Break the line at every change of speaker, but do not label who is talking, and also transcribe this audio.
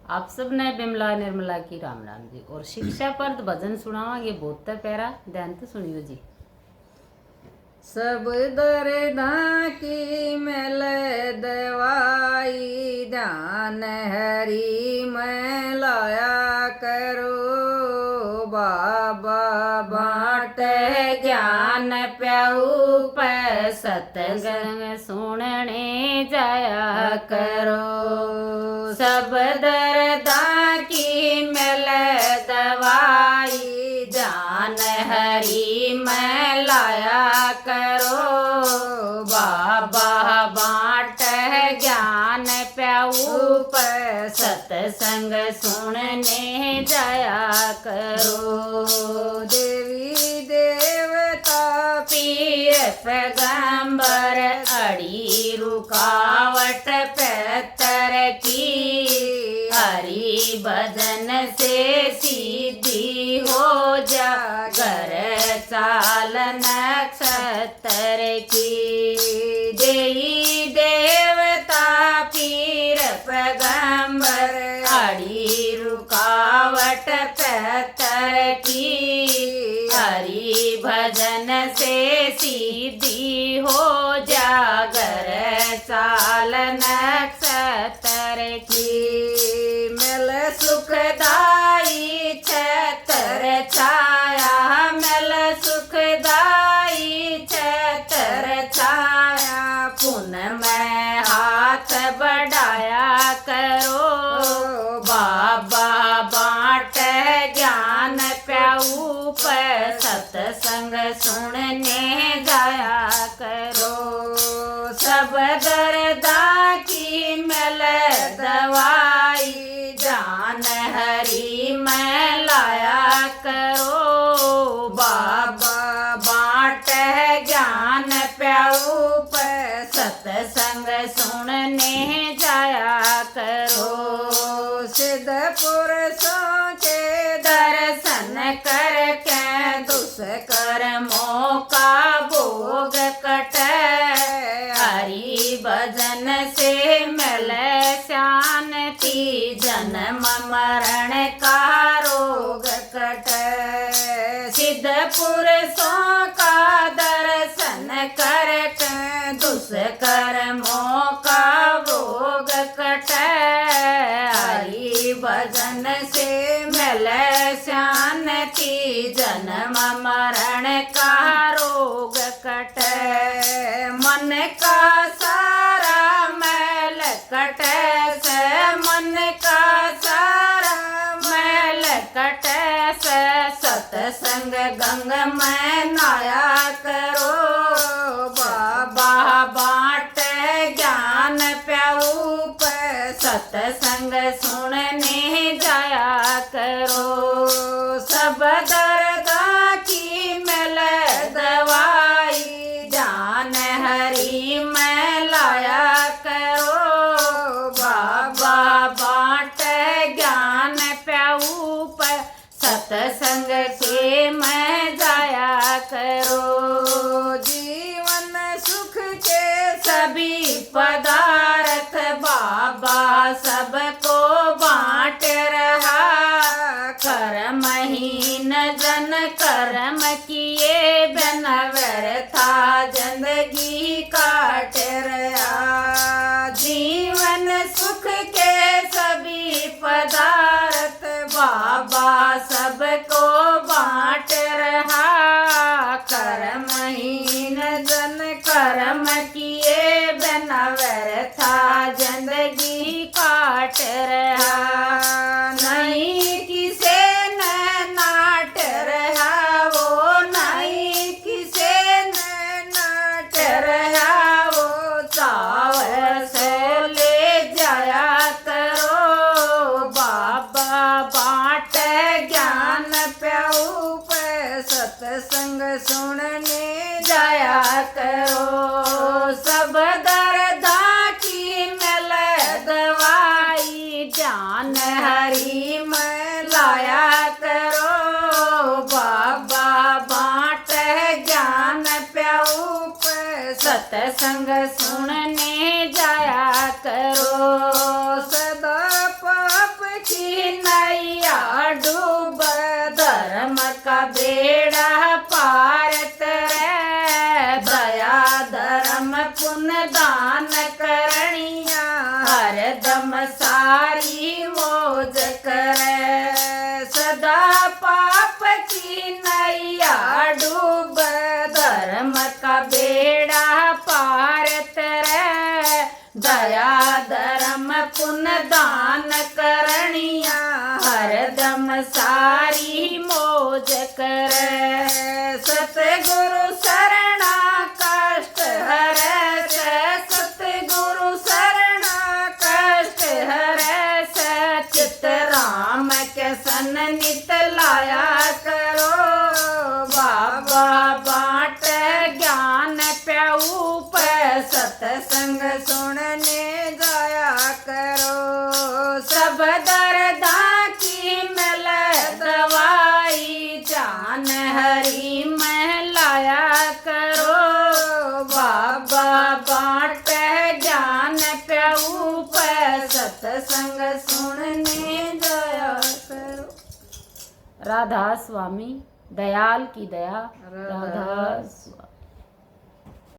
आप सब ने बिमला निर्मला की राम राम जी। और शिक्षा पर भजन सुनावांगे बहुत प्यारा, ध्यान तो सुनियो जी।
सब दर्दा की मिल दवाई, ध्यान हरि में लाया करो। बाबा बाँट ज्ञान प्याऊ पे
सत्संग सुनने जाया
करो। सब दर्दा की मिल दवाई, ध्यान हरि में लाया करो। बाबा बाँट ज्ञान प्याऊ पर
सत्संग सुनने जाया करो।
देवी देवता
पीर पैगंबर अड़ी रुकावट पैतर की, हरि भजन से सीधी हो जा घर चाल नक्षत्र की। देवी देवता पीर पैगंबर अड़ी रुकावट पैतर की, हरि भजन से सीधी हो जागर चाल नक्षत्र की।
मिल सुखदाई छतर छाया, मिल सुखदाई छतर छाया।
पुन में हाथ बढ़ाया करो। बाबा बाँट ज्ञान प्याऊ पर सत्संग सुनने जाया करो।
सब दर्दा की मिल दवाई,
जान हरि में लाया करो। बाबा बाँट ज्ञान प्याऊ पर सत्संग सुनने जाया करो।
सिद्ध पुरुषों के
दर्शन करके दुष्कर्मों का भोग कटे, हरि भजन से मिले शांति, जन्म मरण का रोग कटे। सिद्ध पुरुषों का दर्शन करके दुष्कर्मों का भोग कटे, हरि भजन से मिले शांति, जन्म मरण का रोग कटे। मन का सारा मैल कटे से, मन का सारा मैल कटे से, सत्संग गंग में नहाया करो। बाबा बाँट ज्ञान प्याऊ पे सत्संग सुनने जाया करो। सब दर्दा की मिल दवाई, जान हरि में लाया करो। बाबा बाँट ज्ञान प्याऊ पर सत्संग से मैं जाया करो।
जीवन सुख के
सभी पदार्थ बाबा सबको बाँट रहा, कर्महीन जन कर्म किए बिना व्यर्था जिंदगी काट रहा। जीवन सुख के सभी पदार्थ बाबा सबको बाँट रहा, कर्महीन जन कर्म किए बिना व्यर्था जिंदगी काट रहा। नहीं किसे न नाट रहा वो, नहीं किसे न नाट रहा वो, चाव से ले जाया करो। बाबा बाँट ज्ञान प्याऊ पे सत्संग सुनने जाया करो। सब दर्दा की मिल दवाई, जान हरि में लाया करो। बाबा बाँट ज्ञान प्याऊ पे सत्संग सुनने जाया करो।
सदा पाप सारी मौज करे सदा पाप की नैया डूब
धर्म का बेड़ा पार तरे दया धर्म पुण्य दान करनिया हरदम सारी मौज करे
सतगुरु शरणा कष्ट हरे सतगुरु शरणा कष्ट हरे
चित राम के सन्नित लाया करो बाबा बाट ज्ञान प्याऊ पे
सत्संग सुनने जाया करो
सब दर्दा की मिल दवाई जान हरी में लाया करो बाबा बाट ज्ञान प्याऊ पे सत्संग सुनने जाया करो। राधा स्वामी दयाल की दया राधा स्वामी।